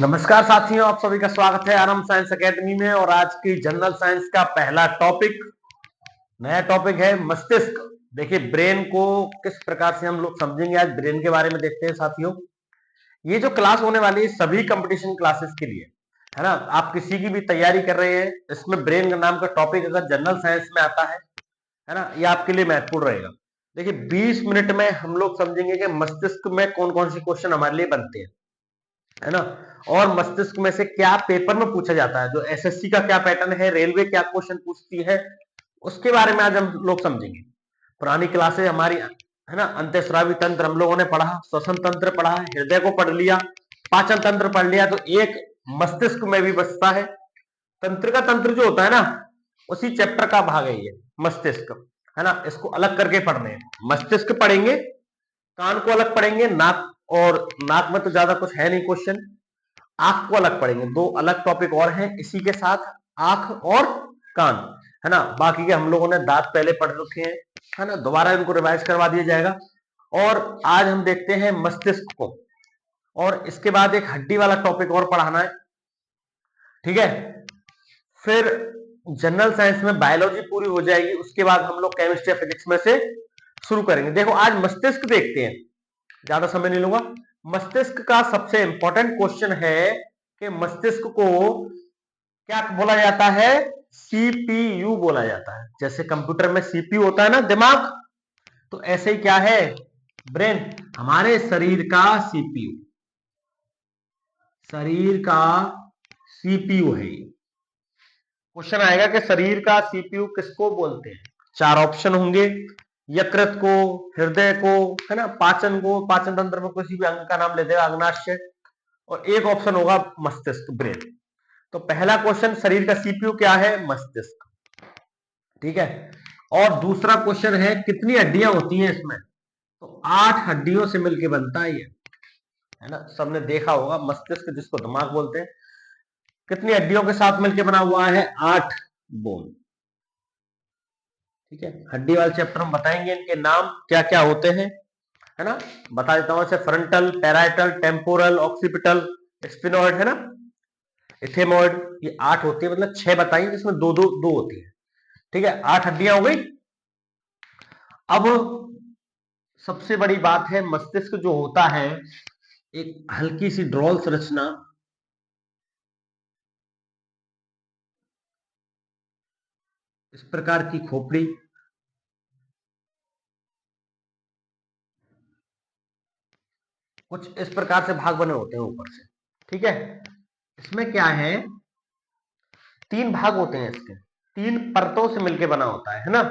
नमस्कार साथियों, आप सभी का स्वागत है आनंद साइंस एकेडमी में। और आज की जनरल साइंस का पहला टॉपिक, नया टॉपिक है मस्तिष्क। देखिए, ब्रेन को किस प्रकार से हम लोग समझेंगे, आज ब्रेन के बारे में देखते हैं साथियों। ये जो क्लास होने वाली है सभी कंपटीशन क्लासेस के लिए है ना। आप किसी की भी तैयारी कर रहे हैं, इसमें ब्रेन नाम का टॉपिक अगर जनरल साइंस में आता है ना, ये आपके लिए महत्वपूर्ण रहेगा। देखिए, 20 मिनट में हम लोग समझेंगे कि मस्तिष्क में कौन कौन से क्वेश्चन हमारे लिए बनते हैं, है ना। और मस्तिष्क में से क्या पेपर में पूछा जाता है, जो एसएससी का क्या पैटर्न है, रेलवे क्या क्वेश्चन पूछती है, उसके बारे में आज हम लोग समझेंगे। पुरानी क्लासें हमारी है ना, अंतःस्रावी तंत्र हम लोगों ने पढ़ा, श्वसन तंत्र पढ़ा, हृदय को पढ़ लिया, पाचन तंत्र पढ़ लिया, तो एक मस्तिष्क में भी बचता है। तंत्रिका तंत्र जो होता है ना, उसी चैप्टर का भाग है ये मस्तिष्क, है ना। इसको अलग करके पढ़ने हैं। मस्तिष्क पढ़ेंगे, कान को अलग पढ़ेंगे, नाक, और नाक में तो ज्यादा कुछ है नहीं क्वेश्चन। आंख को अलग पढ़ेंगे, दो अलग टॉपिक और हैं इसी के साथ, आंख और कान, है ना। बाकी के हम लोगों ने दांत पहले पढ़ रखे हैं, है ना, दोबारा इनको रिवाइज करवा दिया जाएगा। और आज हम देखते हैं मस्तिष्क को, और इसके बाद एक हड्डी वाला टॉपिक और पढ़ाना है, ठीक है। फिर जनरल साइंस में बायोलॉजी पूरी हो जाएगी, उसके बाद हम लोग केमिस्ट्री फिजिक्स में से शुरू करेंगे। देखो, आज मस्तिष्क देखते हैं, ज्यादा समय नहीं लूंगा। मस्तिष्क का सबसे इंपॉर्टेंट क्वेश्चन है कि मस्तिष्क को क्या बोला जाता है, सीपीयू बोला जाता है। जैसे कंप्यूटर में सीपीयू होता है ना, दिमाग, तो ऐसे ही क्या है, ब्रेन, हमारे शरीर का सीपीयू, शरीर का सीपीयू है ये। क्वेश्चन आएगा कि शरीर का सीपीयू किसको बोलते हैं। चार ऑप्शन होंगे, यकृत को, हृदय को, है ना, पाचन को, पाचन तंत्र में किसी भी अंग का नाम ले देगा, अग्नाशय, और एक ऑप्शन होगा मस्तिष्क, ब्रेन। तो पहला क्वेश्चन, शरीर का सीपीयू क्या है, मस्तिष्क, ठीक है। और दूसरा क्वेश्चन है, कितनी हड्डियां होती हैं इसमें, तो 8 हड्डियों से मिलकर बनता है ये, है ना। सबने देखा होगा मस्तिष्क, जिसको दिमाग बोलते हैं, कितनी हड्डियों के साथ मिलकर बना हुआ है, 8 बोन, ठीक है। हड्डी वाले चैप्टर में बताएंगे इनके नाम क्या क्या होते हैं, है ना। बता देता हूं, जैसे frontal, parietal, temporal, occipital, sphenoid, है ना, इथेमोइड, ये 8 होती है, मतलब 6 बताइए, जिसमें दो दो दो होती है, ठीक है। 8 हड्डियां हो गई। अब सबसे बड़ी बात है, मस्तिष्क जो होता है, एक हल्की सी ड्रॉल संरचना, इस प्रकार की खोपड़ी, कुछ इस प्रकार से भाग बने होते हैं ऊपर से, ठीक है। इसमें क्या है, 3 भाग होते हैं इसके, 3 परतों से मिलकर बना होता है ना।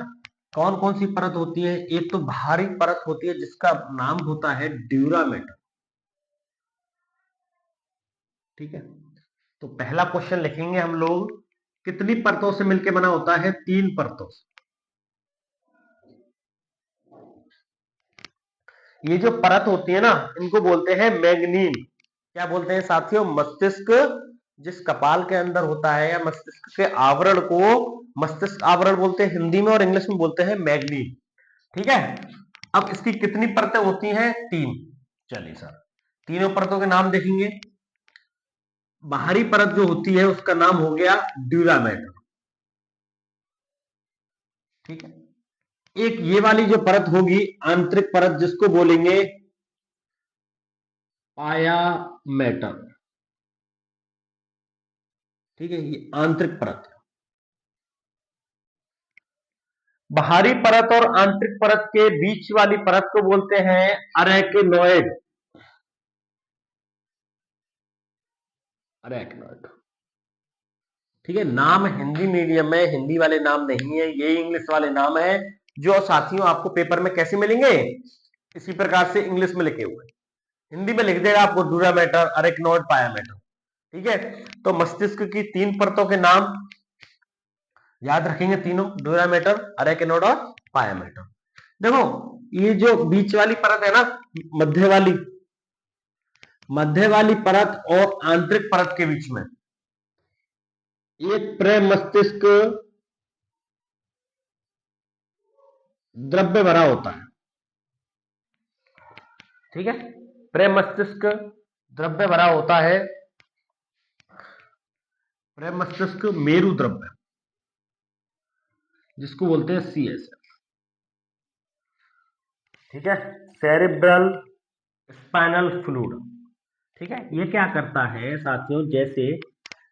कौन कौन सी परत होती है, एक तो बाहरी परत होती है जिसका नाम होता है ड्यूरामेटर, ठीक है। तो पहला क्वेश्चन लिखेंगे हम लोग, कितनी परतों से मिलकर बना होता है, 3 परतों से। ये जो परत होती है ना, इनको बोलते हैं मैग्नीन। क्या बोलते हैं साथियों, मस्तिष्क जिस कपाल के अंदर होता है, या मस्तिष्क के आवरण को मस्तिष्क आवरण बोलते हैं हिंदी में, और इंग्लिश में बोलते हैं मैग्नीन, ठीक है। अब इसकी कितनी परतें होती हैं, 3। चलिए सर, तीनों परतों के नाम देखेंगे। बाहरी परत जो होती है उसका नाम हो गया ड्यूरामेटर, ठीक है। एक ये वाली जो परत होगी आंतरिक परत, जिसको बोलेंगे पायामेटर, ठीक है, ये आंतरिक परत। बाहरी परत और आंतरिक परत के बीच वाली परत को बोलते हैं अरेकिनोइड, अरेकिनोइड, ठीक है। नाम हिंदी मीडियम में हिंदी वाले नाम नहीं है, ये इंग्लिश वाले नाम है, जो साथियों आपको पेपर में कैसे मिलेंगे, इसी प्रकार से इंग्लिश में लिखे हुए, हिंदी में लिख देगा आपको ड्यूरामेटर, अरेकिनोइड, पायामेटर, ठीक है। तो मस्तिष्क की 3 परतों के नाम याद रखेंगे, तीनों, ड्यूरामेटर, अरेकिनोइड और पायामेटर। देखो, ये जो बीच वाली परत है ना, मध्य वाली, मध्य वाली परत और आंतरिक परत के बीच में एक प्रमस्तिष्क द्रव्य भरा होता है, ठीक है। प्रमस्तिष्क द्रव्य भरा होता है, प्रमस्तिष्क मेरु द्रव्य, जिसको बोलते हैं CSF। ठीक है, सेरिब्रल स्पाइनल फ्लूइड। ठीक है, ये क्या करता है साथियों, जैसे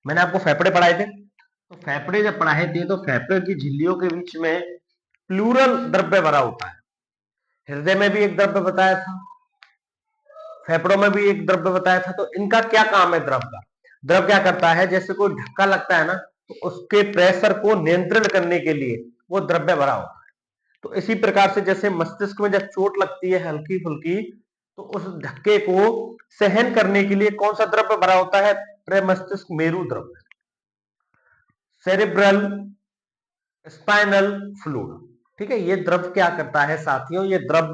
मैंने आपको फेफड़े पढ़ाए थे, तो फेफड़े जब पढ़ाए थे तो फेफड़े की झिल्लियों के बीच में प्लूरल द्रव्य भरा होता है। हृदय में भी एक द्रव्य बताया था, फेफड़ों में भी एक द्रव्य बताया था। तो इनका क्या काम है द्रव का? द्रव क्या करता है, जैसे कोई धक्का लगता है ना, तो उसके प्रेशर को नियंत्रण करने के लिए वो द्रव्य भरा होता है। तो इसी प्रकार से जैसे मस्तिष्क में जब चोट लगती है हल्की फुल्की, तो उस धक्के को सहन करने के लिए कौन सा द्रव्य भरा होता है? प्रमस्तिष्क मेरु द्रव्य, सेरिब्रल स्पाइनल फ्लूइड। ठीक है, ये द्रव क्या करता है साथियों, ये द्रव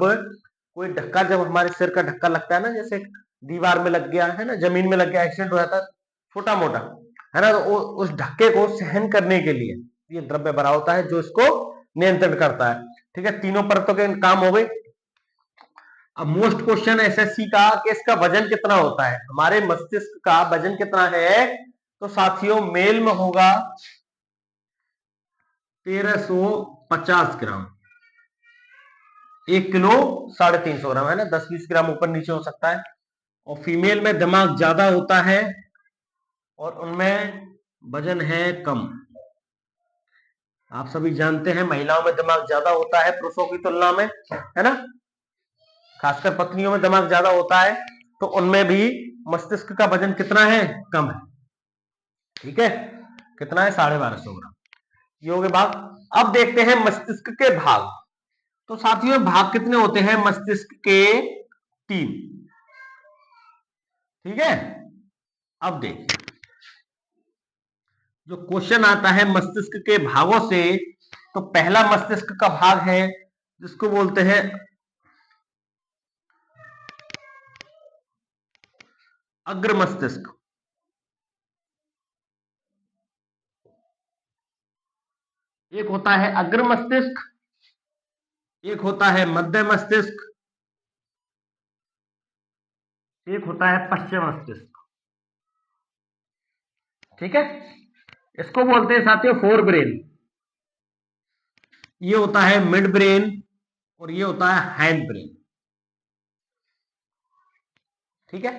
कोई धक्का, जब हमारे सिर का धक्का लगता है ना, जैसे दीवार में लग गया है ना, जमीन में लग गया, एक्सीडेंट हो जाता है छोटा मोटा, है ना, तो उस धक्के को सहन करने के लिए ये द्रव्य भरा होता है जो इसको नियंत्रण करता है। ठीक है, तीनों परतों के काम हो गए। अब मोस्ट क्वेश्चन SSC का कि इसका वजन कितना होता है? हमारे मस्तिष्क का वजन कितना है? तो साथियों मेल में होगा 1350 ग्राम, 1 किलो 350 ग्राम, है ना, 10-20 ग्राम ऊपर नीचे हो सकता है। और फीमेल में दिमाग ज्यादा होता है और उनमें वजन है कम। आप सभी जानते हैं महिलाओं में दिमाग ज्यादा होता है पुरुषों की तुलना में, है ना, खासकर पत्नियों में दिमाग ज्यादा होता है, तो उनमें भी मस्तिष्क का वजन कितना है? कम है। ठीक है, कितना है? 1250 ग्राम। ये हो गए भाग। अब देखते हैं मस्तिष्क के भाग। तो साथियों भाग कितने होते हैं मस्तिष्क के? 3। ठीक है, अब देखिए जो क्वेश्चन आता है मस्तिष्क के भागों से, तो पहला मस्तिष्क का भाग है जिसको बोलते हैं अग्र मस्तिष्क। एक होता है अग्र मस्तिष्क, एक होता है मध्य मस्तिष्क, एक होता है पश्चिम मस्तिष्क। ठीक है, इसको बोलते हैं साथियों फोर ब्रेन। ये होता है मिड ब्रेन और ये होता है हैंड ब्रेन। ठीक है,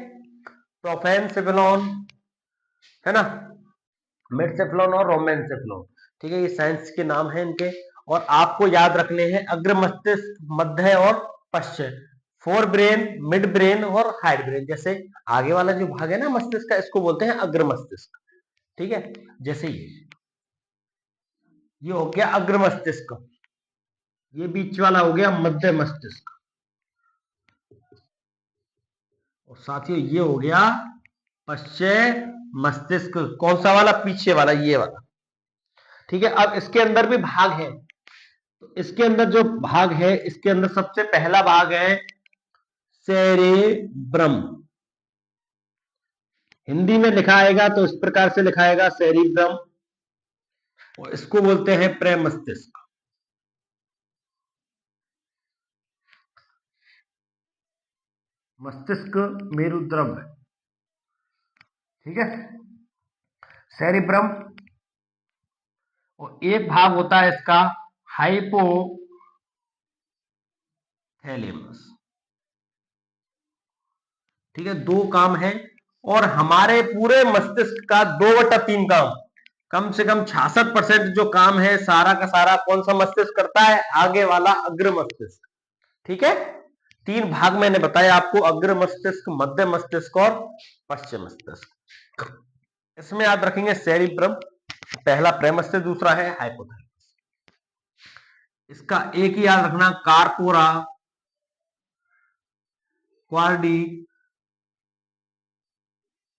प्रोफेनसेफेलॉन, है ना, मिडसेफ्लॉन और रोमेनसेफ्लॉन। ठीक है, ये साइंस के नाम हैं इनके, और आपको याद रखने हैं अग्र मस्तिष्क, मध्य और पश्चिम, फोर ब्रेन, मिड ब्रेन और हाइड ब्रेन। जैसे आगे वाला जो भाग है ना मस्तिष्क का, इसको बोलते हैं अग्र मस्तिष्क। ठीक है, जैसे ये हो गया अग्र मस्तिष्क, ये बीच वाला हो गया मध्य मस्तिष्क, और साथियों ये हो गया पश्चिम मस्तिष्क। कौन सा वाला? पीछे वाला, ये वाला। ठीक है, अब इसके अंदर भी भाग है, तो इसके अंदर जो भाग है, इसके अंदर सबसे पहला भाग है सेरेब्रम। हिंदी में लिखा आएगा तो इस प्रकार से लिखा आएगा सेरिब्रम, और इसको बोलते हैं प्रमस्तिष्क। मस्तिष्क मेरु द्रव्य। ठीक है, सेरिब्रम, और एक भाग होता है इसका हाइपोथैलेमस। ठीक है, दो काम है, और हमारे पूरे मस्तिष्क का 2/3 काम, कम से कम 66% जो काम है सारा का सारा कौन सा मस्तिष्क करता है? आगे वाला अग्र मस्तिष्क। ठीक है, 3 भाग मैंने बताया आपको, अग्र मस्तिष्क, मध्य मस्तिष्क और पश्चिम मस्तिष्क। इसमें याद रखेंगे सेरिब्रम पहला, प्रेमस्तिष्क दूसरा है हाइपोथैलेमस। इसका एक ही याद रखना, कार्पोरा क्वार्डी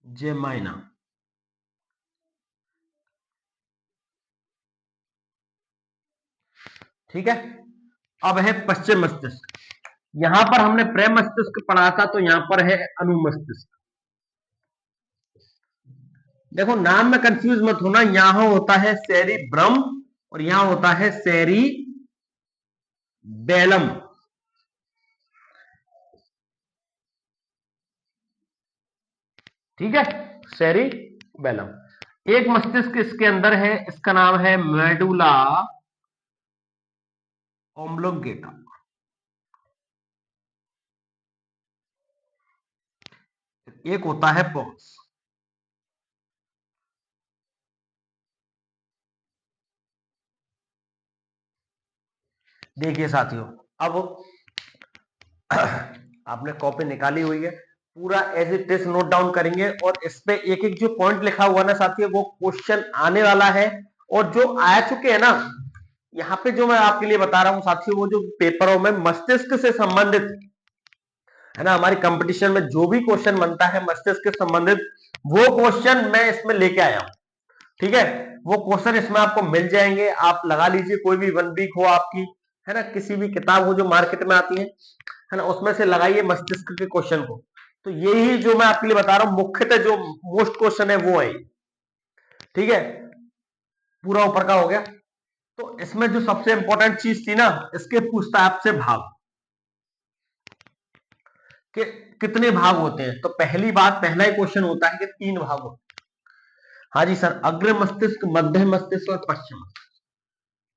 जेमाइना। ठीक है, अब है पश्चिम मस्तिष्क। यहां पर हमने प्रेम मस्तिष्क पढ़ा था, तो यहां पर है अनुमस्तिष्क। देखो नाम में कंफ्यूज मत होना, यहां होता है सेरिब्रम और यहां होता है सेरिबेलम। ठीक है, सेरिबेलम। एक मस्तिष्क इसके अंदर है, इसका नाम है मेडुला ऑब्लोंगेटा। एक होता है पोन्स। देखिए साथियों, अब आपने कॉपी निकाली हुई है, पूरा as it is note down करेंगे और इस पे एक एक जो पॉइंट लिखा हुआ ना साथियों, वो क्वेश्चन आने वाला है। और जो आ चुके हैं ना, यहाँ पे जो मैं आपके लिए बता रहा हूं साथियों, वो जो पेपरों में मस्तिष्क से संबंधित है ना, हमारी कंपटीशन में जो भी क्वेश्चन बनता है मस्तिष्क से संबंधित, वो क्वेश्चन मैं इसमें लेके आया हूं। ठीक है, वो क्वेश्चन इसमें आपको मिल जाएंगे। आप लगा लीजिए, कोई भी 1 वीक हो आपकी, है ना, किसी भी किताब हो जो मार्केट में आती है ना, उसमें से लगाइए मस्तिष्क के क्वेश्चन को। तो यही जो मैं आपके लिए बता रहा हूं, मुख्यतः जो मोस्ट क्वेश्चन है वो है। ठीक है, पूरा ऊपर का हो गया। तो इसमें जो सबसे इंपॉर्टेंट चीज थी ना, इसके पूछता है आपसे भाग कि कितने भाग होते हैं। तो पहली बात, पहला ही क्वेश्चन होता है कि 3 भाग होते हैं। हाँ जी सर, अग्र मस्तिष्क, मध्य मस्तिष्क और पश्चिम मस्तिष्क।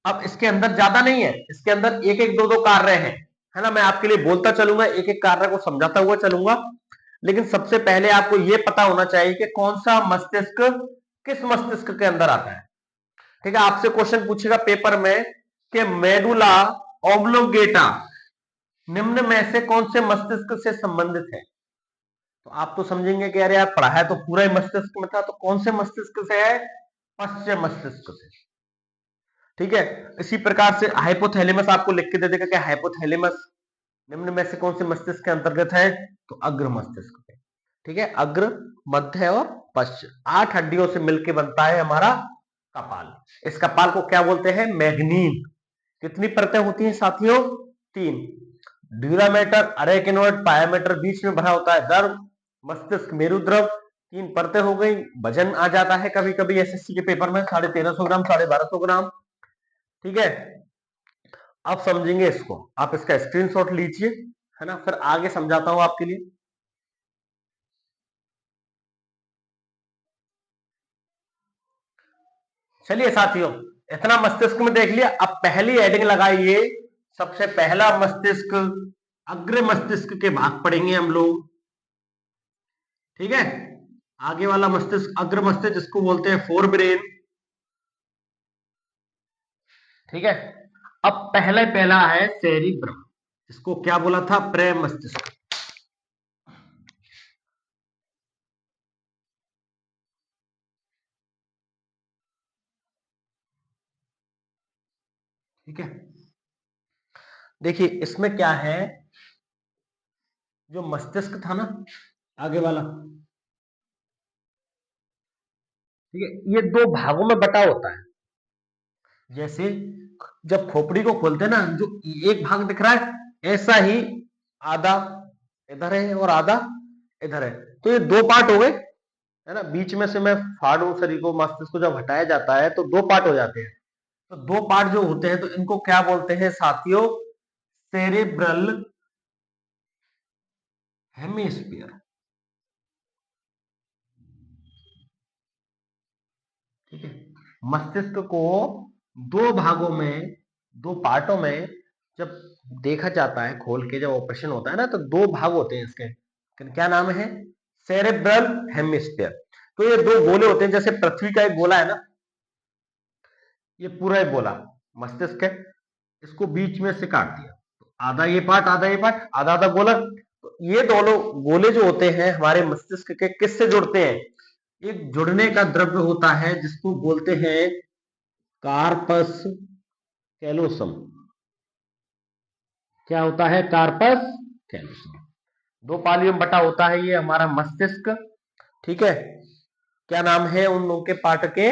अब इसके अंदर ज्यादा नहीं है, इसके अंदर एक एक दो दो कार्य हैं, है ना। मैं आपके लिए बोलता चलूंगा, एक एक कार्य को समझाता हुआ चलूंगा। लेकिन सबसे पहले आपको यह पता होना चाहिए कि कौन सा मस्तिष्क किस मस्तिष्क के अंदर आता है। ठीक है, आपसे क्वेश्चन पूछेगा पेपर में कि मेडुला ऑब्लोंगेटा निम्न में से कौन से मस्तिष्क से संबंधित है। तो आप तो समझेंगे कि अरे यार, पढ़ा है तो पूरा ही मस्तिष्क में था, तो कौन से मस्तिष्क से है? पश्चिम मस्तिष्क से। ठीक है, इसी प्रकार से हाइपोथैलेमस आपको लिख के दे देगा कि हाइपोथैलेमस निम्न में से कौन से मस्तिष्क के अंतर्गत है? तो अग्र मस्तिष्क के। ठीक है, अग्र, मध्य और पश्चिम, 8 हड्डियों से मिलकर बनता है हमारा कपाल। इस कपाल को क्या बोलते हैं? मैग्नीन। कितनी परतें होती हैं साथियों? 3। ड्यूरामेटर, अरेकिनोइड, पायामेटर, बीच में भरा होता है दर्भ, मस्तिष्क, मेरुद्रव। 3 परतें हो गई। वजन आ जाता है कभी कभी एसएससी के पेपर में 1350 ग्राम, 1250 ग्राम। ठीक है, अब समझेंगे इसको। आप इसका स्क्रीनशॉट लीजिए, है ना, फिर आगे समझाता हूं आपके लिए। चलिए साथियों, इतना मस्तिष्क में देख लिया। अब पहली हेडिंग लगाइए। सबसे पहला मस्तिष्क, अग्र मस्तिष्क के भाग पढ़ेंगे हम लोग। ठीक है, आगे वाला मस्तिष्क अग्र मस्तिष्क, जिसको बोलते हैं फोर ब्रेन। ठीक है, अब पहला है सेरिब्रम, इसको क्या बोला था? प्रे मस्तिष्क। ठीक है, देखिए इसमें क्या है, जो मस्तिष्क था ना आगे वाला, ठीक है, ये 2 भागों में बटा होता है। जैसे जब खोपड़ी को खोलते हैं ना, जो एक भाग दिख रहा है, ऐसा ही आधा इधर है और आधा इधर है। तो ये 2 पार्ट हो गए, है ना। बीच में से मैं फाड़ू शरीर को, मस्तिष्क को जब हटाया जाता है तो 2 पार्ट हो जाते हैं। तो 2 पार्ट जो होते हैं, तो इनको क्या बोलते हैं साथियों? Cerebral hemisphere. ठीक है, मस्तिष्क को 2 भागों में, 2 पार्टों में जब देखा जाता है, खोल के जब ऑपरेशन होता है ना, तो 2 भाग होते हैं इसके। क्या नाम है? Cerebral hemisphere. तो ये 2 गोले होते हैं, जैसे पृथ्वी का एक गोला है ना, ये पूरा एक गोला मस्तिष्क है। इसको बीच में से काट दिया, तो आधा ये पार्ट, आधा ये पार्ट, आधा आधा गोला। तो ये दोनों गोले जो होते हैं हमारे मस्तिष्क के, किससे जुड़ते हैं? एक जुड़ने का द्रव्य होता है जिसको बोलते हैं कार्पस कैलोसम। क्या होता है? Corpus callosum. 2 पालियों में बटा होता है ये हमारा मस्तिष्क। ठीक है, क्या नाम है उन लोगों के पार्ट के?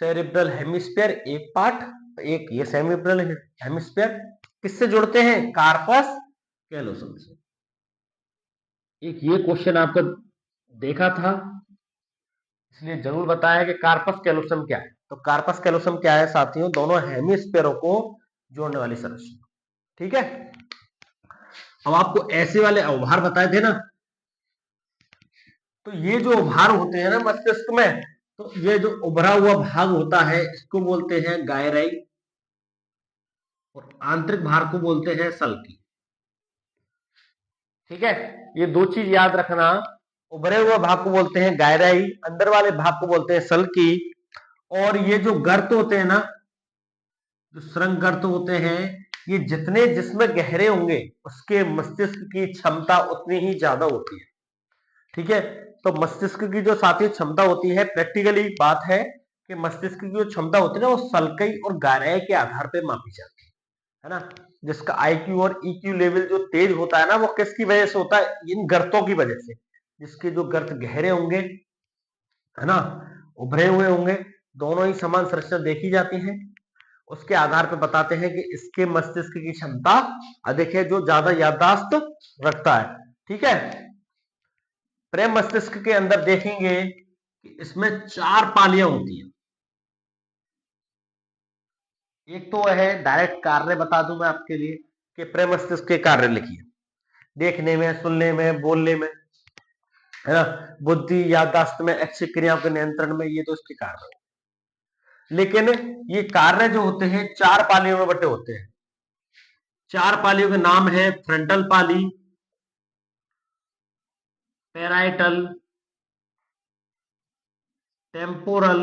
सेरिब्रल हेमिस्फीयर एक पार्ट, एक ये सेरिब्रल हेमिस्फीयर। किससे जुड़ते हैं? कार्पस कैलोसम से। एक ये क्वेश्चन आपको देखा था, इसलिए जरूर बताया कि कार्पस कैलोसम क्या है। तो कार्पस कैलोसम क्या है साथियों? दोनों हेमिस्फीयरों को जोड़ने वाली संरचना। ठीक है, अब आपको ऐसे वाले अवभार बताए थे ना, तो ये जो उभार होते हैं ना मस्तिष्क में, तो ये जो उभरा हुआ भाग होता है इसको बोलते हैं गायराई, और आंतरिक भाग को बोलते हैं सल्की। ठीक है, ये दो चीज याद रखना। उभरे हुए भाग को बोलते हैं गायराई, अंदर वाले भाग को बोलते हैं सल्की। और ये जो गर्त होते हैं ना, जो सुरंग गर्त होते हैं, ये जितने जिसमें गहरे होंगे उसके मस्तिष्क की क्षमता उतनी ही ज्यादा होती है। ठीक है, तो मस्तिष्क की जो साथी क्षमता होती है, प्रैक्टिकली बात है कि मस्तिष्क की जो क्षमता होती है ना, वो सल्कई और गायराई के आधार पर मापी जाती है ना। जिसका आईक्यू और ईक्यू लेवल जो तेज होता है ना, वो किसकी वजह से होता है? इन गर्तों की वजह से। जिसके जो गर्त गहरे होंगे, है ना, उभरे हुए होंगे, दोनों ही समान संरचना देखी जाती है, उसके आधार पर बताते हैं कि इसके मस्तिष्क की क्षमता अधिक है, जो ज्यादा याददाश्त रखता है। ठीक है, प्रेम मस्तिष्क के अंदर देखेंगे कि इसमें 4 पालियां होती हैं। एक तो है डायरेक्ट कार्य, बता दूं मैं आपके लिए कि प्रेम मस्तिष्क के कार्य लिखिए। देखने में, सुनने में, बोलने में, है ना, बुद्धि याददाश्त में, ऐच्छिक क्रियाओं के नियंत्रण में, ये तो इसके कार्य है। लेकिन ये कार्य जो होते हैं 4 पालियों में बटे होते हैं। 4 पालियों के नाम है फ्रंटल पाली, पैराइटल, टेम्पोरल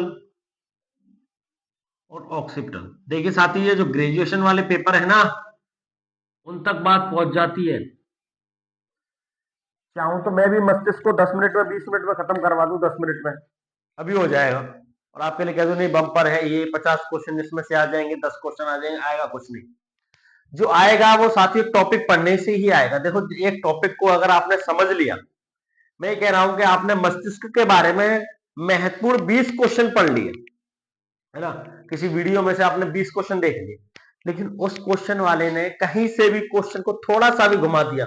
और ऑक्सीपिटल। देखिए साथी, ये जो ग्रेजुएशन वाले पेपर है ना, उन तक बात पहुंच जाती है। चाहूं तो मैं भी मस्तिष्क को 10 मिनट में, 20 मिनट में खत्म करवा दूं, 10 मिनट में अभी हो जाएगा। और आपके लिए कह दूं नहीं, बम्पर है ये, 50 क्वेश्चन इसमें से आ जाएंगे, 10 क्वेश्चन आ जाएंगे, आएगा कुछ नहीं। जो आएगा वो साथी टॉपिक पढ़ने से ही आएगा। देखो, एक टॉपिक को अगर आपने समझ लिया, मैं कह रहा हूं कि आपने मस्तिष्क के बारे में महत्वपूर्ण 20 क्वेश्चन पढ़ लिए, है ना, किसी वीडियो में से आपने 20 क्वेश्चन देख लिए, लेकिन उस क्वेश्चन वाले ने कहीं से भी क्वेश्चन को थोड़ा सा भी घुमा दिया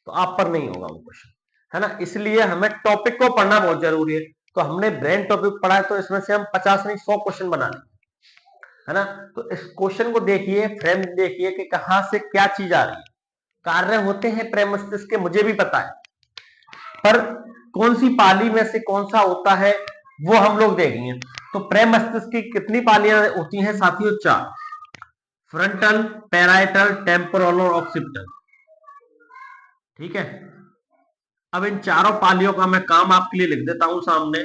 तो आप पर नहीं होगा वो क्वेश्चन, है ना। इसलिए हमें टॉपिक को पढ़ना बहुत जरूरी है। तो हमने ब्रेन टॉपिक पढ़ा है, तो इसमें से हम 50 नहीं 100 क्वेश्चन बना लें, है ना। तो इस क्वेश्चन को देखिए, फ्रेम देखिए कि कहां से क्या चीज आ रही है। कार्य होते हैं प्रेम मस्तिष्क के, मुझे भी पता है, पर कौन सी पाली में से कौन सा होता है वो हम लोग देखेंगे। तो प्रेम मस्तिष्क की कितनी पालियां होती हैं साथियों? 4। फ्रंटल, पैराइटल, टेम्पोरल और ऑक्सीपिटल। ठीक है, अब इन चारों पालियों का मैं काम आपके लिए लिख देता हूं सामने।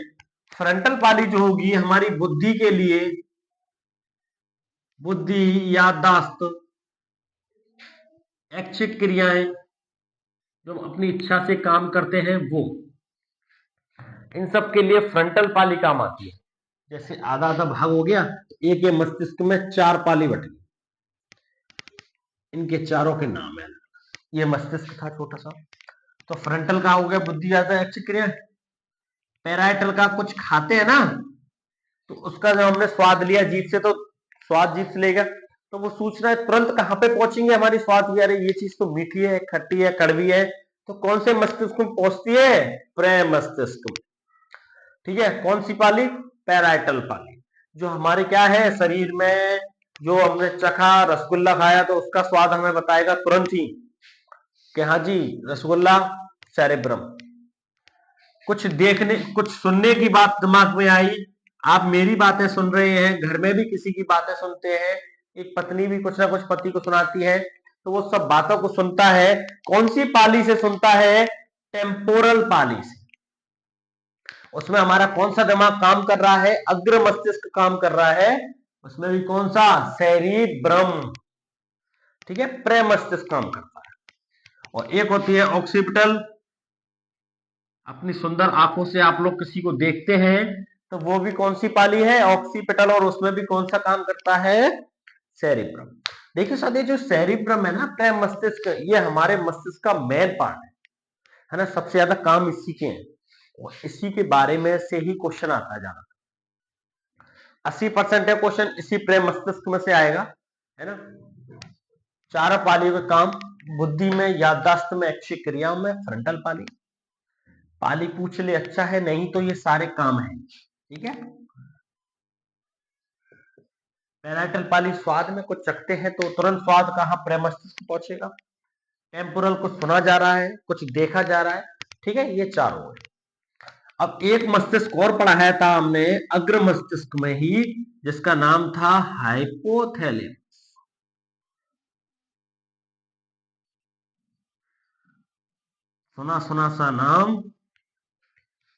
फ्रंटल पाली जो होगी हमारी बुद्धि के लिए, बुद्धि, याददाश्त, ऐच्छिक क्रियाएं, जो अपनी इच्छा से काम करते हैं वो, इन सब के लिए फ्रंटल पाली काम आती है। जैसे आधा आधा भाग हो गया, तो एक ये मस्तिष्क में 4 पाली बट गई, इनके चारों के नाम है। ये मस्तिष्क था छोटा सा। तो फ्रंटल का हो गया बुद्धि, ज्यादा ऐच्छिक क्रिया। पैराइटल का कुछ खाते हैं ना, तो उसका जब हमने स्वाद लिया जीभ से, तो स्वाद जीभ से लेगा, तो वो सूचना तुरंत कहां पे पहुंचेंगे हमारी स्वाद की, अरे ये चीज तो मीठी है, खट्टी है, कड़वी है, तो कौन से मस्तिष्क में पहुंचती है? प्रेम मस्तिष्क में। ठीक है, कौन सी पाली? पैराइटल पाली। जो हमारे क्या है शरीर में, जो हमने चखा, रसगुल्ला खाया, तो उसका स्वाद हमें बताएगा तुरंत ही कि हाँ जी रसगुल्ला, सेरेब्रम। कुछ देखने, कुछ सुनने की बात दिमाग में आई, आप मेरी बातें सुन रहे हैं, घर में भी किसी की बातें सुनते हैं, एक पत्नी भी कुछ ना कुछ पति को सुनाती है, तो वो सब बातों को सुनता है, कौन सी पाली से सुनता है? टेम्पोरल पाली से। उसमें हमारा कौन सा दिमाग काम कर रहा है? अग्र मस्तिष्क काम कर रहा है। उसमें भी कौन सा? सेरिब्रम। ठीक है, प्रे मस्तिष्क काम करता है। और एक होती है ऑक्सीपिटल। अपनी सुंदर आंखों से आप लोग किसी को देखते हैं, तो वो भी कौन सी पाली है? ऑक्सीपिटल। और उसमें भी कौन सा काम करता है? सेरिब्रम। देखिए साथियों, जो सेरिब्रम है ना, प्रे मस्तिष्क, ये हमारे मस्तिष्क का मेन पार्ट है ना, सबसे ज्यादा काम इसी के हैं, और इसी के बारे में से ही क्वेश्चन आता है ज्यादा। 80% है क्वेश्चन इसी प्रेम मस्तिष्क में से आएगा, है ना। चारों पालियों का काम, बुद्धि में, याददाश्त में, ऐच्छिक क्रियाओं में, फ्रंटल पाली। पाली पूछ ले अच्छा है, नहीं तो ये सारे काम है। ठीक है, पैराइटल पाली स्वाद में कुछ चखते हैं तो तुरंत स्वाद कहां? प्रेम मस्तिष्क पहुंचेगा। टेम्पोरल कुछ सुना जा रहा है, कुछ देखा जा रहा है। ठीक है, ये चार हो गए। अब एक मस्तिष्क और पढ़ाया था हमने अग्र मस्तिष्क में ही, जिसका नाम था हाइपोथैलेमस। सुना सुना सा नाम।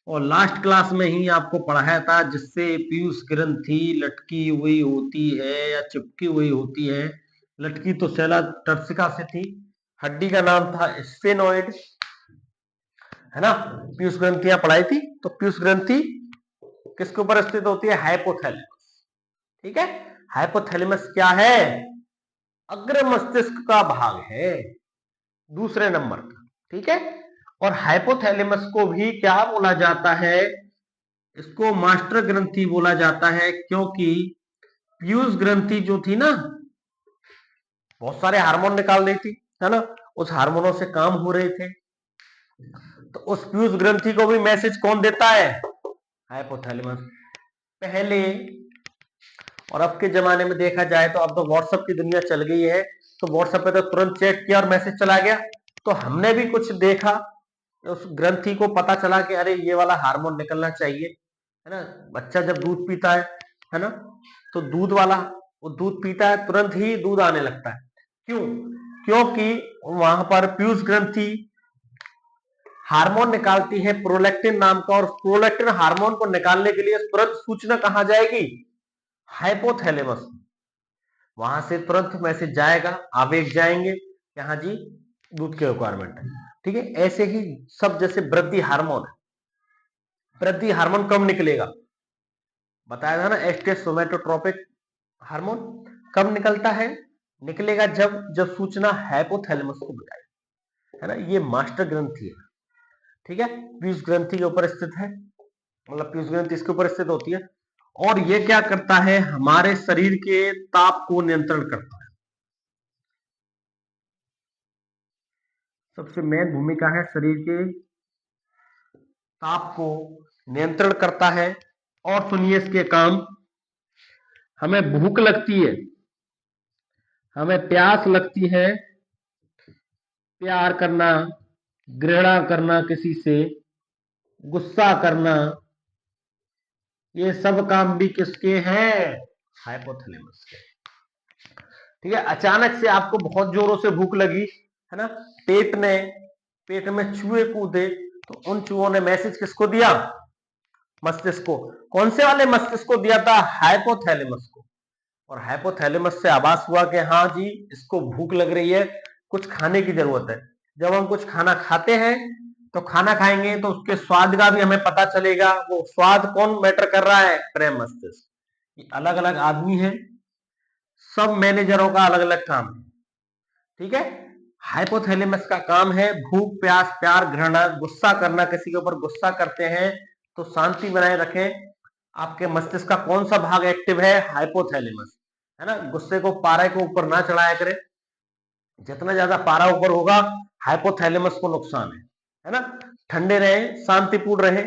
और लास्ट क्लास में ही आपको पढ़ाया था, जिससे पीयूष ग्रंथि लटकी हुई होती है या चिपकी हुई होती है। लटकी तो सेला टर्सिका से थी। हड्डी का नाम था स्फेनोइड, है ना। पीयूष ग्रंथियां पढ़ाई थी। तो पीयूष ग्रंथि किसके ऊपर स्थित होती है? हाइपोथैलेमस। ठीक है। हाइपोथैलेमस क्या है? अग्र मस्तिष्क का भाग है, दूसरे नंबर का। ठीक है। और हाइपोथैलेमस को भी क्या बोला जाता है? इसको मास्टर ग्रंथि बोला जाता है, क्योंकि पीयूष ग्रंथि जो थी ना, बहुत सारे हार्मोन निकाल रही थी, है ना। उस हार्मोनों से काम हो रहे थे। तो उस पीयूष ग्रंथि को भी मैसेज कौन देता है? हाइपोथैलेमस। पहले और अब के जमाने में देखा जाए तो अब तो व्हाट्सएप की दुनिया चल गई है। तो व्हाट्सएप पे तो तुरंत चैट किया और मैसेज चला गया। तो हमने भी कुछ देखा, उस ग्रंथि को पता चला कि अरे ये वाला हार्मोन निकलना चाहिए, है ना। बच्चा जब दूध पीता है ना, तो दूध वाला वो दूध पीता है, तुरंत ही दूध आने लगता है। क्यों? क्योंकि वहां पर पीयूष ग्रंथि हार्मोन निकालती है प्रोलैक्टिन नाम का, और प्रोलैक्टिन हार्मोन को निकालने के लिए तुरंत सूचना कहां जाएगी? हाइपोथैलेमस। वहां से तुरंत मैसेज जाएगा, आवेग जाएंगे, यहाँ जी दूध की रिक्वायरमेंट है। ठीक है। ऐसे ही सब, जैसे वृद्धि हार्मोन है, वृद्धि हार्मोन कब निकलेगा? बताया था ना, एस्ट्रेस सोमेटोट्रोपिक हार्मोन कब निकलता है? निकलेगा जब जब सूचना हाइपोथैलेमस को बुलाए, है ना। ये मास्टर ग्रंथि है। ठीक है। पीयूष ग्रंथि के ऊपर स्थित है, मतलब पीयूष ग्रंथि इसके ऊपर स्थित होती है। और ये क्या करता है? हमारे शरीर के ताप को नियंत्रण करता है। सबसे मेन भूमिका है शरीर के ताप को नियंत्रण करता है। और सुनिए इसके काम। हमें भूख लगती है, हमें प्यास लगती है, प्यार करना, घृणा करना किसी से, गुस्सा करना, ये सब काम भी किसके हैं? हाइपोथैलेमस के। ठीक है। अचानक से आपको बहुत जोरों से भूख लगी, है ना, पेट में चूहे कूदे, तो उन चूहों ने मैसेज किसको दिया? मस्तिष्क को। कौन से वाले मस्तिष्क को दिया था? हाइपोथैलेमस को। और हाइपोथैलेमस से आभास हुआ कि हाँ जी, इसको भूख लग रही है, कुछ खाने की जरूरत है। जब हम कुछ खाना खाते हैं, तो खाना खाएंगे तो उसके स्वाद का भी हमें पता चलेगा। वो स्वाद कौन मैटर कर रहा है? प्रेम मस्तिष्क। ये अलग अलग आदमी है, सब मैनेजरों का अलग अलग काम है। ठीक है। हाइपोथैलेमस का काम है भूख, प्यास, प्यार, घृणा, गुस्सा करना। किसी के ऊपर गुस्सा करते हैं तो शांति बनाए रखें। आपके मस्तिष्क का कौन सा भाग एक्टिव है? हाइपोथैलेमस, है ना। गुस्से को पारे को ऊपर ना चढ़ाया करें। जितना ज्यादा पारा ऊपर होगा, हाइपोथैलेमस को नुकसान है ना। ठंडे रहे, शांतिपूर्ण रहे।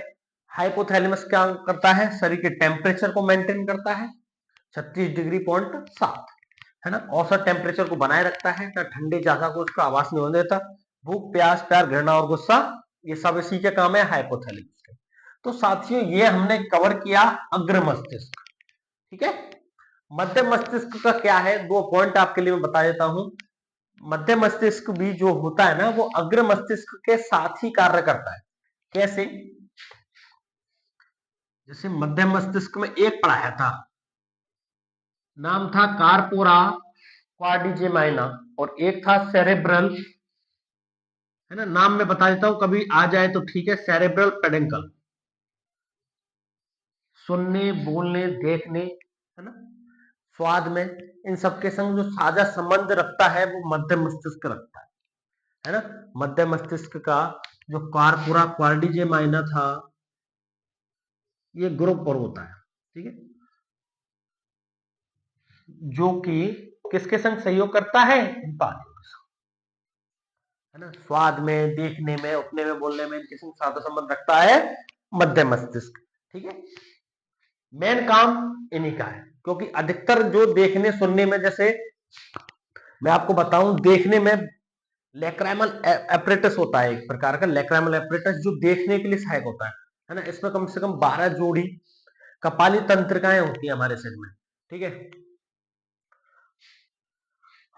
हाइपोथैलेमस क्या करता है? शरीर के टेम्परेचर को मेंटेन करता है, 36 डिग्री 7, है ना। औसत टेम्परेचर को बनाए रखता है, ना ठंडे ज्यादा को उसका आवास नहीं होने देता। भूख, प्यास, प्यार, घृणा और गुस्सा, ये सब इसी के काम है, हाइपोथैलेमस के। तो साथियों, ये हमने कवर किया अग्र मस्तिष्क। ठीक है। मध्य मस्तिष्क का क्या है? दो पॉइंट आपके लिए मैं बता देता हूं। मध्य मस्तिष्क भी जो होता है ना, वो अग्र मस्तिष्क के साथ ही कार्य करता है। कैसे? जैसे मध्य मस्तिष्क में एक पढ़ाया था, नाम था कार्पोरा क्वाड्रिजेमाइना, और एक था सेरेब्रल, है ना। नाम मैं बता देता हूं, कभी आ जाए तो ठीक है। सेरेब्रल पेडेंकल, सुनने, बोलने, देखने, है ना, स्वाद में, इन सबके संग जो साझा संबंध रखता है, वो मध्य मस्तिष्क रखता है ना। मध्य मस्तिष्क का जो कार्पोरा क्वाड्रिजेमाइना था, ये ग्रुप पर होता है। ठीक है। जो कि किसके संग सहयोग करता है? इन पांचों के संग, है ना। स्वाद में, देखने में, उठने में, बोलने में, इनके संग साधा संबंध रखता है मध्य मस्तिष्क। ठीक है। मेन काम इन्हीं का है, क्योंकि अधिकतर जो देखने सुनने में, जैसे मैं आपको बताऊं, देखने में लैक्राइमल एपरेटस होता है, एक प्रकार का लैक्राइमल एपरेटस, जो देखने के लिए सहायक होता है। है ना। इसमें कम से कम 12 जोड़ी कपाली तंत्रिकाएं होती है हमारे शरीर में, ठीक है।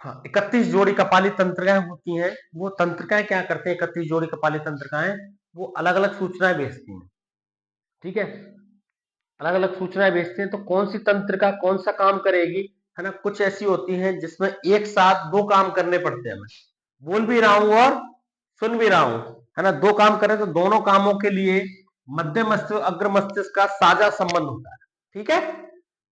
हाँ, 31 जोड़ी कपाली तंत्रिकाएं होती हैं। वो तंत्रिकाएं क्या करते हैं, 31 जोड़ी कपाली तंत्रिकाएं, वो अलग अलग सूचनाएं भेजती हैं, ठीक है। अलग अलग सूचनाएं भेजते हैं, तो कौन सी तंत्रिका कौन सा काम करेगी, है ना। कुछ ऐसी होती हैं जिसमें एक साथ दो काम करने पड़ते हैं, मैं बोल भी रहा हूं और सुन भी रहा हूं, है ना। दो काम करें तो दोनों कामों के लिए मध्य मस्तिष्क अग्र मस्तिष्क का साझा संबंध होता है, ठीक है।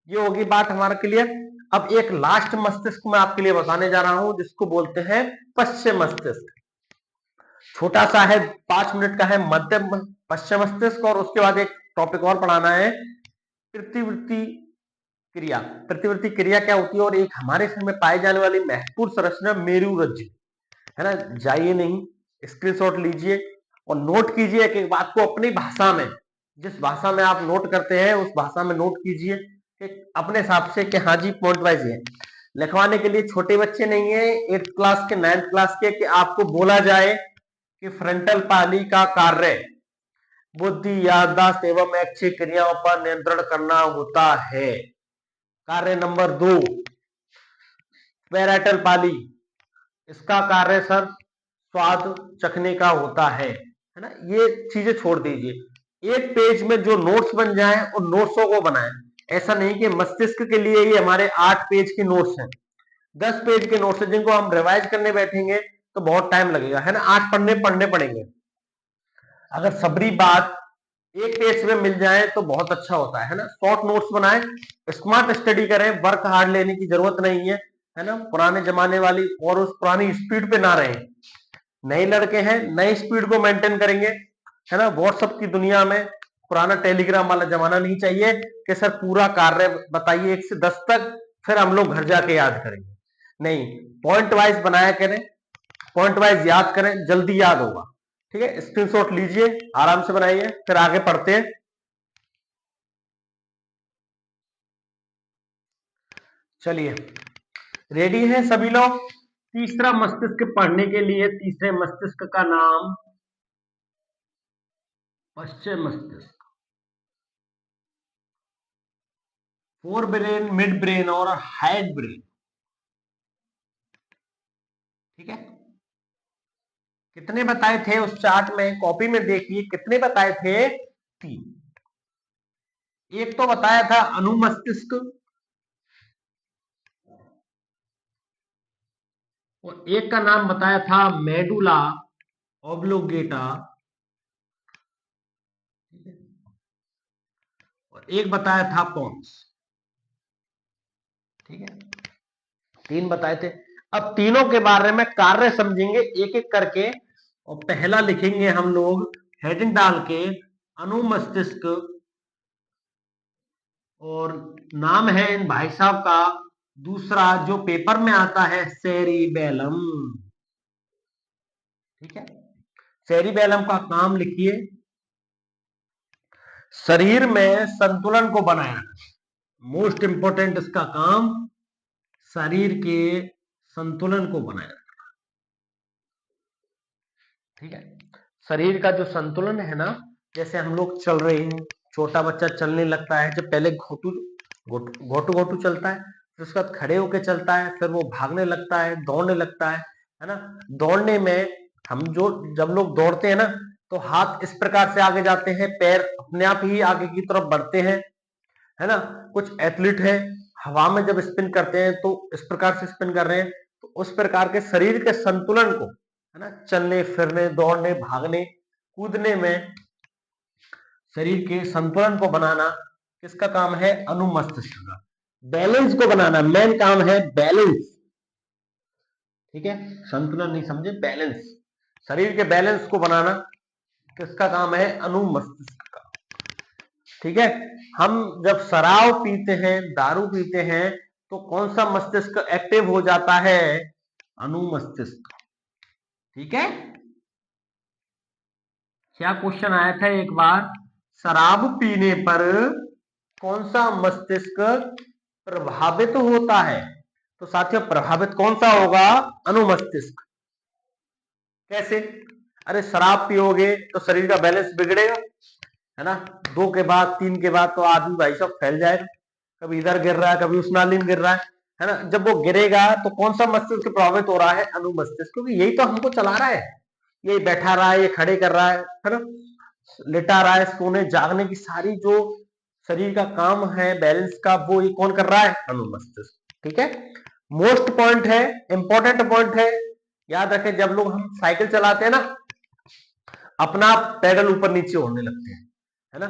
ये होगी बात हमारा क्लियर। अब एक लास्ट मस्तिष्क मैं आपके लिए बताने जा रहा हूं, जिसको बोलते हैं पश्चिम मस्तिष्क। छोटा सा है, 5 मिनट का है, मध्य पश्चिम मस्तिष्क। और उसके बाद एक टॉपिक और पढ़ाना है, प्रतिवृत्ति क्रिया। प्रतिवृत्ति क्रिया क्या होती है, और एक हमारे शरीर में पाई जाने वाली महत्वपूर्ण संरचना मेरु रज्जु, है ना। जाइए नहीं, स्क्रीनशॉट लीजिए और नोट कीजिए कि बात को अपनी भाषा में, जिस भाषा में आप नोट करते हैं उस भाषा में नोट कीजिए कि अपने हिसाब से कि हाँ जी पॉइंट वाइज है। लिखवाने के लिए छोटे बच्चे नहीं है, 8th क्लास के 9th क्लास के, कि आपको बोला जाए कि फ्रंटल पाली का कार्य बुद्धि याददाश्त एवं ऐच्छिक क्रियाओं पर नियंत्रण करना होता है। कार्य नंबर 2, पैराइटल पाली, इसका कार्य सर स्वाद चखने का होता है ना। ये चीजें छोड़ दीजिए, एक पेज में जो नोट्स बन जाए उन नोट्सों को बनाएं। ऐसा नहीं कि मस्तिष्क के लिए ही हमारे 8 पेज के नोट्स हैं, 10 पेज के नोट्स हैं, जिनको हम रिवाइज करने बैठेंगे तो बहुत टाइम लगेगा, है ना। 8 पढ़ने पड़ेंगे। अगर सबरी बात एक पेज में मिल जाए तो बहुत अच्छा होता है ना। शॉर्ट नोट्स बनाएं, स्मार्ट स्टडी करें, वर्क हार्ड लेने की जरूरत नहीं है ना। पुराने जमाने वाली और उस पुरानी स्पीड पे ना रहें। नए लड़के हैं, नई स्पीड को मेंटेन करेंगे, है ना। व्हाट्सएप की दुनिया में पुराना टेलीग्राम वाला जमाना नहीं चाहिए कि सर पूरा कार्य बताइए 1 से 10 तक, फिर हम लोग घर जाके याद करेंगे। नहीं, पॉइंट वाइज बनाया करें, पॉइंट वाइज याद करें, जल्दी याद होगा, ठीक है। स्क्रीनशॉट लीजिए, आराम से बनाइए, फिर आगे पढ़ते हैं। चलिए, रेडी है सभी लोग। तीसरा मस्तिष्क पढ़ने के लिए, तीसरे मस्तिष्क का नाम पश्चिम मस्तिष्क। फोर ब्रेन, मिड ब्रेन और हाइड ब्रेन, ठीक है। कितने बताए थे उस चार्ट में, कॉपी में देखिए कितने बताए थे, 3। एक तो बताया था अनुमस्तिष्क, और एक का नाम बताया था मेडुला ऑब्लोगेटा, और एक बताया था पोन्स, ठीक है। 3 बताए थे। अब तीनों के बारे में कार्य समझेंगे एक एक करके, और पहला लिखेंगे हम लोग हेडिंग डाल के अनुमस्तिष्क, और नाम है इन भाई साहब का दूसरा जो पेपर में आता है, सेरिबेलम, ठीक है। सेरिबेलम का काम लिखिए, शरीर में संतुलन को बनाए रखना। मोस्ट इंपोर्टेंट इसका काम शरीर के संतुलन को बनाए रखना, ठीक है। शरीर का जो संतुलन है ना, जैसे हम लोग चल रहे हैं, छोटा बच्चा चलने लगता है, जब पहले घोटू घोटू घोटू चलता है, फिर उसके बाद खड़े होके चलता है, फिर वो भागने लगता है, दौड़ने लगता है ना। दौड़ने में हम जो जब लोग दौड़ते हैं ना, तो हाथ इस प्रकार से आगे जाते हैं, पैर अपने आप ही आगे की तरफ बढ़ते हैं, है ना। कुछ एथलीट है, हवा में जब स्पिन करते हैं तो इस प्रकार से स्पिन कर रहे हैं, तो उस प्रकार के शरीर के संतुलन को, है ना, चलने फिरने दौड़ने भागने कूदने में शरीर के संतुलन को बनाना किसका काम है, अनुमस्तिष्क का। बैलेंस को बनाना मेन काम है, बैलेंस, ठीक है। संतुलन नहीं समझे, बैलेंस, शरीर के बैलेंस को बनाना किसका काम है, अनुमस्तिष्क का, ठीक है। हम जब शराब पीते हैं, दारू पीते हैं, तो कौन सा मस्तिष्क एक्टिव हो जाता है, अनुमस्तिष्क, ठीक है। क्या क्वेश्चन आया था एक बार, शराब पीने पर कौन सा मस्तिष्क प्रभावित होता है, तो साथियों प्रभावित कौन सा होगा, अनुमस्तिष्क। कैसे, अरे शराब पियोगे तो शरीर का बैलेंस बिगड़ेगा, है ना, 2 के बाद 3 के बाद तो आदमी भाई साहब फैल जाएगा, कभी इधर गिर रहा है, कभी उस नाली में गिर रहा है ना। जब वो गिरेगा तो कौन सा मस्तिष्क प्रभावित हो रहा है? अनुमस्तिष्क, क्योंकि यही तो हमको चला रहा है, ये बैठा रहा है, ये खड़े कर रहा है ना, लेटा रहा है, सोने जागने की सारी जो शरीर का काम है बैलेंस का, वो ये कौन कर रहा है? अनुमस्तिष्क। ठीक है, मोस्ट पॉइंट है, इंपॉर्टेंट पॉइंट है, याद रखें। जब लोग हम साइकिल चलाते हैं ना, अपना पैडल ऊपर नीचे होने लगते हैं, है ना,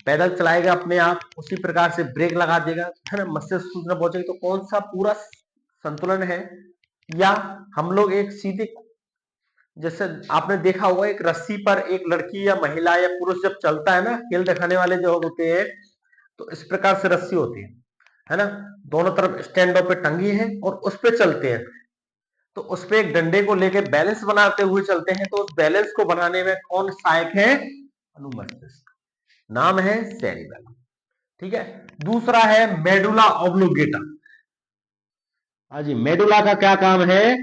पैदल चलाएगा अपने आप, उसी प्रकार से ब्रेक लगा देगा, है ना, मस्तिष्क सूचना पहुंचेगी। तो कौन सा पूरा संतुलन है? या हम लोग एक सीधे, जैसे आपने देखा होगा एक रस्सी पर एक लड़की या महिला या पुरुष जब चलता है ना, खेल दिखाने वाले जो होते हैं, तो इस प्रकार से रस्सी होती है ना, दोनों तरफ स्टैंडों पे टंगी है और उस पे चलते हैं। तो उस पे एक डंडे को लेके बैलेंस बनाते हुए चलते हैं, तो उस बैलेंस को बनाने में कौन सहायक है? अनुमस्तिष्क, नाम है सेरिबेलम। ठीक है, दूसरा है मेडुला ऑब्लोंगेटा। हाँ जी, मेडुला का क्या काम है?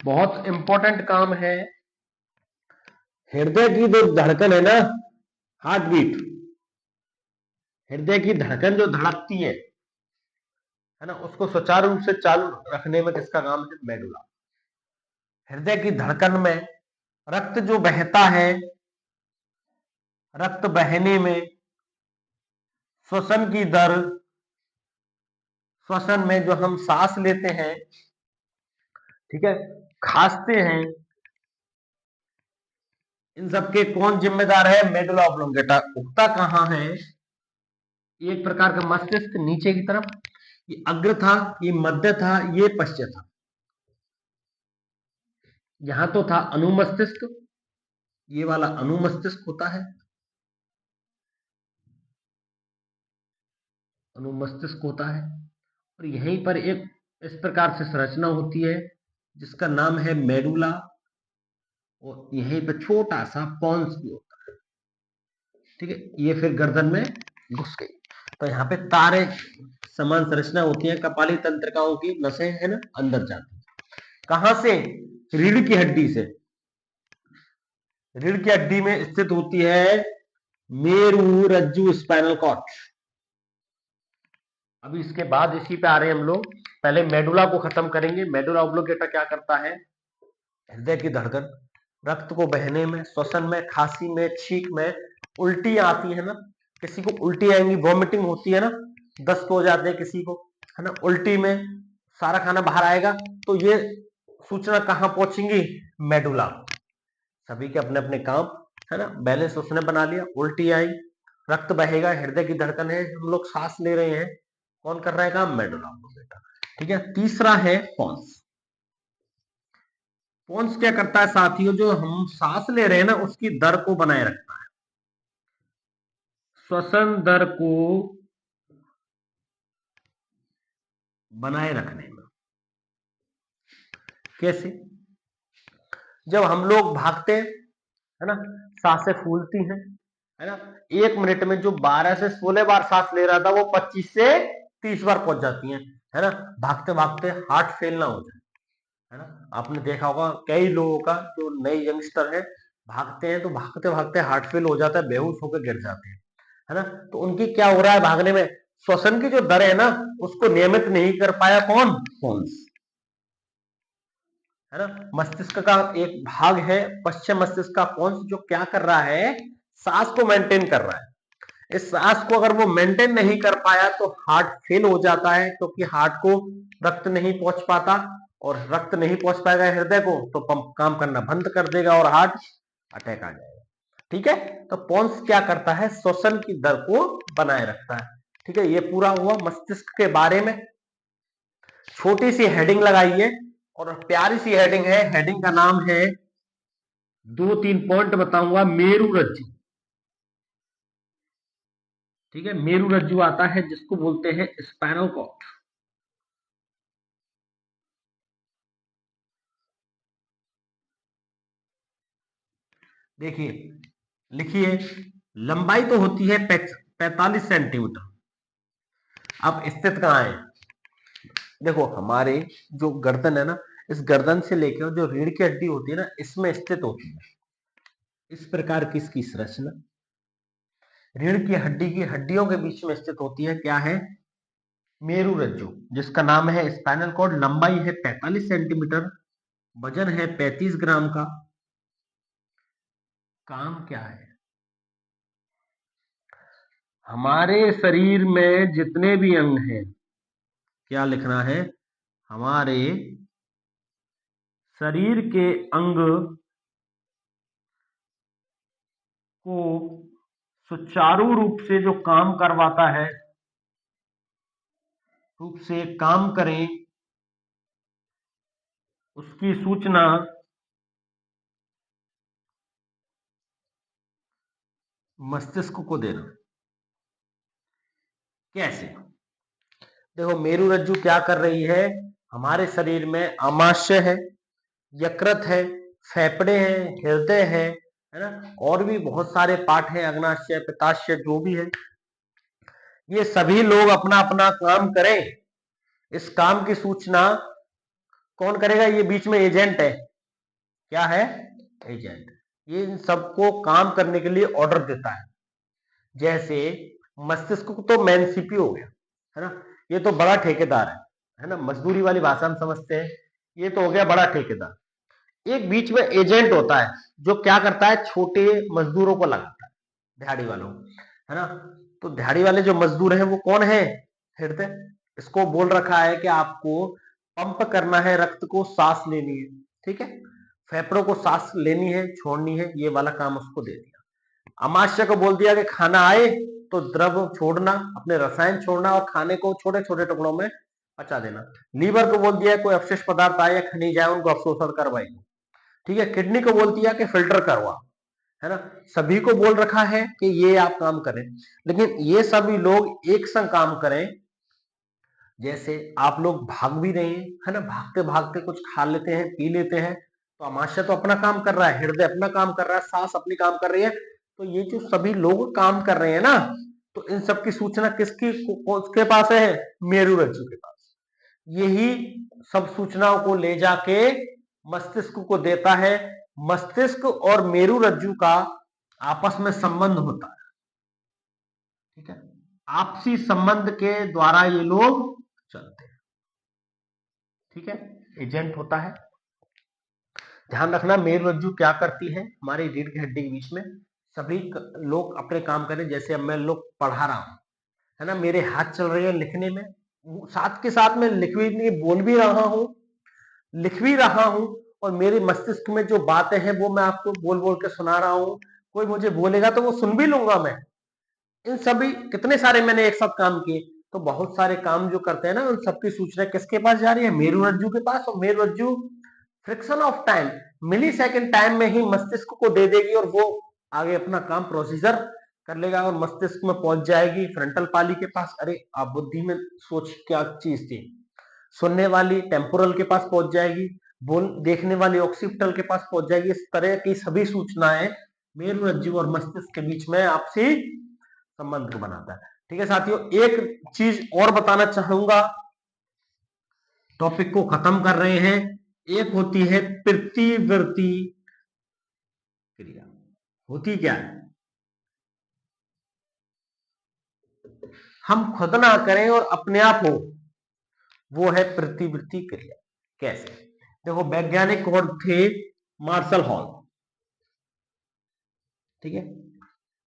बहुत इंपॉर्टेंट काम है। हृदय की जो धड़कन है ना, हार्ट बीट, हृदय की धड़कन जो धड़कती है ना, उसको सुचारू रूप से चालू रखने में किसका काम है? मेडुला। हृदय की धड़कन में रक्त जो बहता है, रक्त बहने में, श्वसन की दर, श्वसन में जो हम सांस लेते हैं, ठीक है, खांसते हैं, इन सब के कौन जिम्मेदार है? Medulla oblongata. उगता कहां है? एक प्रकार का मस्तिष्क नीचे की तरफ, ये अग्र था, ये मध्य था, ये पश्चिम था। यहां तो था अनुमस्तिष्क, ये वाला अनुमस्तिष्क होता है, अनुमस्तिष्क होता है, और यहीं पर एक इस प्रकार से संरचना होती है जिसका नाम है मेडुला, और यहीं पर छोटा सा पॉन्स भी होता है। ठीक है, ये फिर गर्दन में घुस गई, तो यहाँ पे तारे समान संरचना होती है, कपाली तंत्रिकाओं की नसें है ना अंदर जाती है। कहां से? रीढ़ की हड्डी से। रीढ़ की हड्डी में स्थित होती है मेरु रज्जु स्पाइनल कॉर्ड। अभी इसके बाद इसी पे आ रहे हैं हम लोग, पहले मेडुला को खत्म करेंगे। मेडुला ऑब्लोंगेटा क्या करता है? हृदय की धड़कन, रक्त को बहने में, श्वसन में, खांसी में, छींक में, उल्टी आती है ना, किसी को उल्टी आएंगी, वॉमिटिंग होती है ना, दस्त हो जाते हैं किसी को, है ना, उल्टी में सारा खाना बाहर आएगा, तो ये सूचना कहां पहुंचेंगी? मेडुला। सभी के अपने अपने काम, है ना, बैलेंस उसने बना लिया, उल्टी आई, रक्त बहेगा, हृदय की धड़कन है, हम लोग सांस ले रहे हैं, कौन कर रहा है काम? Medulla oblongata. ठीक है, तीसरा है पॉन्स। पॉन्स क्या करता है साथियों? जो हम सांस ले रहे हैं ना, उसकी दर को बनाए रखता है, श्वसन दर को बनाए रखने में। कैसे? जब हम लोग भागते हैं, है ना, सांसें फूलती हैं, है ना, 1 मिनट में जो 12 से 16 बार सांस ले रहा था, वो 25 से 30 बार पहुंच जाती है ना, भागते भागते हार्ट फेल ना हो जाए, है ना। आपने देखा होगा कई लोगों का, जो नए यंगस्टर है, भागते हैं तो भागते भागते हार्ट फेल हो जाता है, बेहोश होकर गिर जाते हैं, है ना। तो उनकी क्या हो रहा है भागने में? श्वसन की जो दर है ना, उसको नियमित नहीं कर पाया, कौन? पॉन्स, है ना। मस्तिष्क का एक भाग है पश्चिम मस्तिष्क का पॉन्स, जो क्या कर रहा है? सांस को मेंटेन कर रहा है। इस सांस को अगर वो मेंटेन नहीं कर पाया तो हार्ट फेल हो जाता है, क्योंकि हार्ट को रक्त नहीं पहुंच पाता, और रक्त नहीं पहुंच पाएगा हृदय को, तो पंप काम करना बंद कर देगा और हार्ट अटैक आ जाएगा। ठीक है, तो पॉन्स क्या करता है? श्वसन की दर को बनाए रखता है। ठीक है, ये पूरा हुआ मस्तिष्क के बारे में। छोटी सी हेडिंग लगाइए, और प्यारी सी हेडिंग है, हेडिंग का नाम है, 2-3 पॉइंट बताऊंगा, मेरु रज्जु। ठीक है, मेरु रज्जु आता है, जिसको बोलते हैं स्पाइनल कॉर्ड। देखिए, लिखिए, लंबाई तो होती है 45 सेंटीमीटर। अब स्थित कहां है? देखो, हमारे जो गर्दन है ना, इस गर्दन से लेकर जो रीढ़ की हड्डी होती है ना, इसमें स्थित होती है। इस प्रकार की इसकी संरचना रीढ़ की हड्डी की हड्डियों के बीच में स्थित होती है। क्या है? मेरु रज्जु, जिसका नाम है स्पाइनल कॉर्ड। लंबाई है 45 सेंटीमीटर, वजन है 35 ग्राम का। काम क्या है? हमारे शरीर में जितने भी अंग हैं, क्या लिखना है? हमारे शरीर के अंग को सुचारू रूप से जो काम करवाता है, रूप से काम करें, उसकी सूचना मस्तिष्क को देना। कैसे? देखो, मेरु रज्जु क्या कर रही है? हमारे शरीर में आमाशय है, यकृत है, फेफड़े हैं, हृदय है ना, और भी बहुत सारे पार्ट हैं, अग्नाशय, पित्ताशय, जो भी है। ये सभी लोग अपना अपना काम करें, इस काम की सूचना कौन करेगा? ये बीच में एजेंट है। क्या है? एजेंट। ये इन सबको काम करने के लिए ऑर्डर देता है। जैसे मस्तिष्क तो मेन सीपीयू हो गया, है ना, ये तो बड़ा ठेकेदार है ना, मजदूरी वाली भाषा में समझते हैं। ये तो हो गया बड़ा ठेकेदार। एक बीच में एजेंट होता है जो क्या करता है? छोटे मजदूरों को लगाता है, दिहाड़ी वालों, है ना। तो दिहाड़ी वाले जो मजदूर हैं वो कौन है? हृदय। इसको बोल रखा है कि आपको पंप करना है, रक्त को सांस लेनी है, ठीक है, फेफड़ों को सांस लेनी है, छोड़नी है, ये वाला काम उसको दे दिया। अमाशय को बोल दिया कि खाना आए तो द्रव छोड़ना, अपने रसायन छोड़ना और खाने को छोटे छोटे टुकड़ों में पचा देना। लीवर को बोल दिया कोई अवशेष पदार्थ आए या खनिज आए उनको अवशोषण करवाई, ठीक है। किडनी को बोल दिया कि फिल्टर करवा, है ना। सभी को बोल रखा है कि ये आप काम करें, लेकिन ये सभी लोग एक संग काम करें। जैसे आप लोग भाग भी रहे हैं, है ना, भागते भागते कुछ खा लेते हैं, पी लेते हैं, तो आमाशय तो अपना काम कर रहा है, हृदय अपना काम कर रहा है, सांस अपनी काम कर रही है। तो ये जो सभी लोग काम कर रहे हैं ना, तो इन सब की सूचना किसकी उसके पास है? मेरु रज्जु के पास। यही सब सूचनाओं को ले जाके मस्तिष्क को देता है। मस्तिष्क और मेरु रज्जु का आपस में संबंध होता है, ठीक है। आपसी संबंध के द्वारा ये लोग चलते हैं, ठीक है। एजेंट होता है। ध्यान रखना, मेरु रज्जु क्या करती है? हमारी रीढ़ की हड्डी के बीच में सभी लोग अपने काम करें। जैसे अब मैं लोग पढ़ा रहा हूं, है ना, मेरे हाथ चल रहे हैं लिखने में, साथ के साथ में लिख भी बोल भी रहा हूं, लिख भी रहा हूं, और मेरे मस्तिष्क में जो बातें हैं वो मैं आपको बोल बोल के सुना रहा हूं। कोई मुझे बोलेगा तो वो सुन भी लूंगा मैं। इन सभी कितने सारे मैंने एक साथ काम किए, तो बहुत सारे काम जो करते हैं ना, उन सबकी सूचना किसके पास जा रही है? मेरु रज्जु के पास। और मेरु रज्जु fraction of time, millisecond time में ही मस्तिष्क को दे देगी और वो आगे अपना काम प्रोसीजर कर लेगा और मस्तिष्क में पहुंच जाएगी, फ्रंटल पाली के पास। अरे आप बुद्धि में सोच क्या चीज थी। सुनने वाली टेम्पोरल के पास पहुंच जाएगी, बोल देखने वाली ऑक्सीपिटल के पास पहुंच जाएगी। इस तरह की सभी सूचनाएं मेरु रज्जु और मस्तिष्क के बीच में आपसी संबंध को बनाता है, ठीक है साथियों। एक चीज और बताना चाहूंगा, टॉपिक को खत्म कर रहे हैं। एक होती है प्रतिवृत्ति क्रिया। होती क्या है? हम खुद ना करें और अपने आप हो, वो है प्रतिवृत्ति क्रिया। कैसे? देखो, वैज्ञानिक और थे मार्शल हॉल, ठीक है।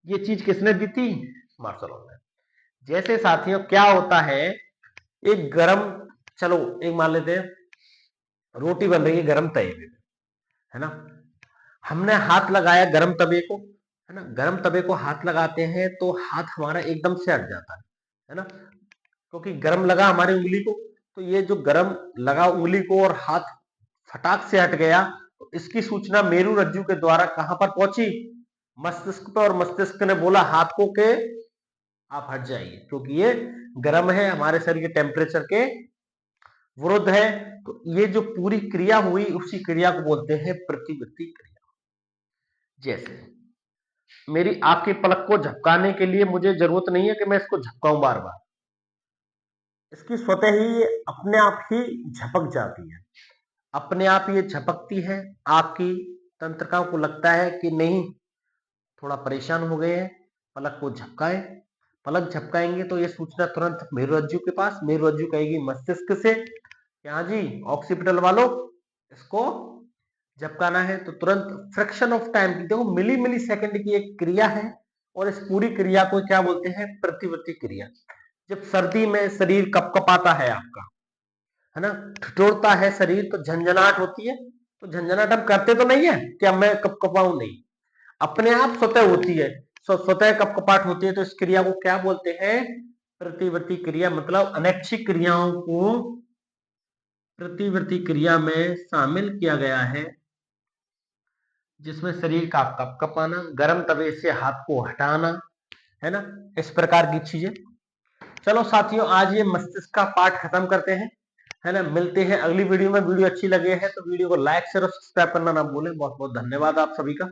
ये चीज किसने दी थी? मार्शल हॉल ने। जैसे साथियों क्या होता है, एक गरम, चलो एक मान लेते हैं रोटी बन रही है गरम तवे पे, है ना। हमने हाथ लगाया गरम तवे को, है ना, गरम तवे को हाथ लगाते हैं तो हाथ हमारा एकदम से हट जाता है ना, क्योंकि गरम लगा हमारी उंगली को। तो ये जो गरम लगा उंगली को और हाथ फटाक से हट गया, तो इसकी सूचना मेरु रज्जु के द्वारा कहां पर पहुंची? मस्तिष्क पर। और मस्तिष्क ने बोला हाथ को के आप हट जाइए, क्योंकि ये गर्म है, हमारे शरीर के टेम्परेचर के विरुद्ध है। तो ये जो पूरी क्रिया हुई, उसी क्रिया को बोलते हैं प्रतिवृत्ति क्रिया। जैसे मेरी आपकी पलक को झपकाने के लिए मुझे जरूरत नहीं है कि मैं इसको झपकाऊं बार बार, इसकी स्वतः ही ये अपने आप ही झपक जाती है, अपने आप ये झपकती है। आपकी तंत्रिकाओं को लगता है कि नहीं थोड़ा परेशान हो गए हैं, पलक को झपकाएं। पलक झपकाएंगे तो ये सूचना तुरंत मेरुरज्जु के पास, मेरुरज्जु कहेगी मस्तिष्क से कि हाँ जी ऑक्सीपिटल वालों, इसको झपकाना है। तो तुरंत फ्रैक्शन ऑफ टाइम की, देखो मिली सेकंड की एक क्रिया है और इस पूरी क्रिया को क्या बोलते हैं, प्रतिवर्ती क्रिया। जब सर्दी में शरीर कपकपाता है आपका, है ना, ठिठुरता है शरीर, तो झंझनाहट होती है। तो झंझनाहट हम करते तो नहीं है कि अब मैं कपकपाऊं, नहीं, अपने आप स्वतः होती है, स्वतः कपकपाहट होती है। तो इस क्रिया को क्या बोलते हैं, प्रतिवर्ती क्रिया। मतलब अनैच्छिक क्रियाओं को प्रतिवर्ती क्रिया में शामिल किया गया है, जिसमें शरीर का कपकपाना, गर्म तवे से हाथ को हटाना, है ना, इस प्रकार की चीजें। चलो साथियों, आज ये मस्तिष्क का पार्ट खत्म करते हैं, है ना। मिलते हैं अगली वीडियो में। वीडियो अच्छी लगे है तो वीडियो को लाइक शेयर और सब्सक्राइब करना ना भूलें। बहुत बहुत धन्यवाद आप सभी का।